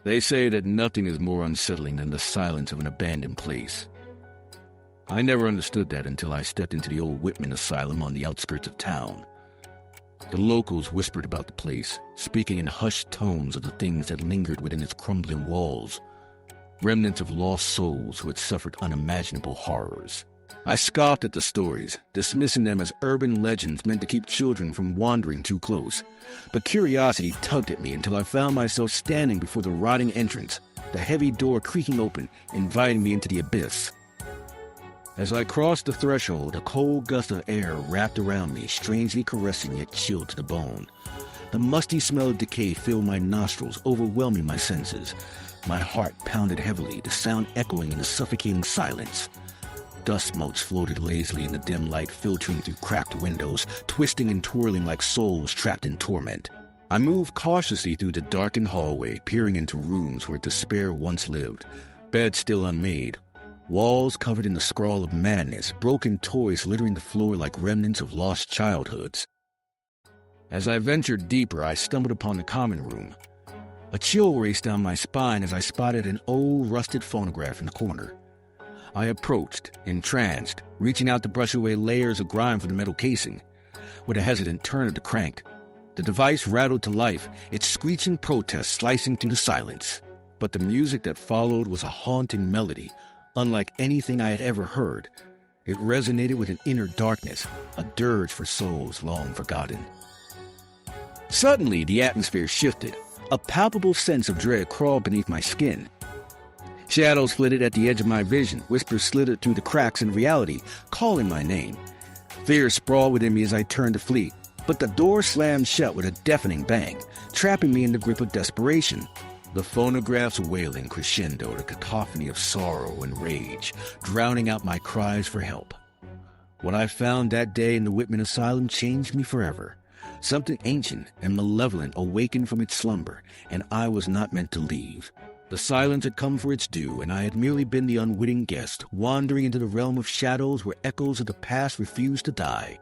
They say that nothing is more unsettling than the silence of an abandoned place. I never understood that until I stepped into the old Whitman Asylum on the outskirts of town. The locals whispered about the place, speaking in hushed tones of the things that lingered within its crumbling walls, remnants of lost souls who had suffered unimaginable horrors. I scoffed at the stories, dismissing them as urban legends meant to keep children from wandering too close. But curiosity tugged at me until I found myself standing before the rotting entrance, the heavy door creaking open, inviting me into the abyss. As I crossed the threshold, a cold gust of air wrapped around me, strangely caressing yet chilled to the bone. The musty smell of decay filled my nostrils, overwhelming my senses. My heart pounded heavily, the sound echoing in the suffocating silence. Dust motes floated lazily in the dim light, filtering through cracked windows, twisting and twirling like souls trapped in torment. I moved cautiously through the darkened hallway, peering into rooms where despair once lived, beds still unmade, walls covered in the scrawl of madness, broken toys littering the floor like remnants of lost childhoods. As I ventured deeper, I stumbled upon the common room. A chill raced down my spine as I spotted an old, rusted phonograph in the corner. I approached, entranced, reaching out to brush away layers of grime from the metal casing. With a hesitant turn of the crank, the device rattled to life, its screeching protest slicing through the silence. But the music that followed was a haunting melody, unlike anything I had ever heard. It resonated with an inner darkness, a dirge for souls long forgotten. Suddenly, the atmosphere shifted. A palpable sense of dread crawled beneath my skin. Shadows flitted at the edge of my vision, whispers slithered through the cracks in reality, calling my name. Fear sprawled within me as I turned to flee, but the door slammed shut with a deafening bang, trapping me in the grip of desperation. The phonograph's wailing crescendoed, a cacophony of sorrow and rage, drowning out my cries for help. What I found that day in the Whitman Asylum changed me forever. Something ancient and malevolent awakened from its slumber, and I was not meant to leave. The silence had come for its due, and I had merely been the unwitting guest, wandering into the realm of shadows where echoes of the past refused to die.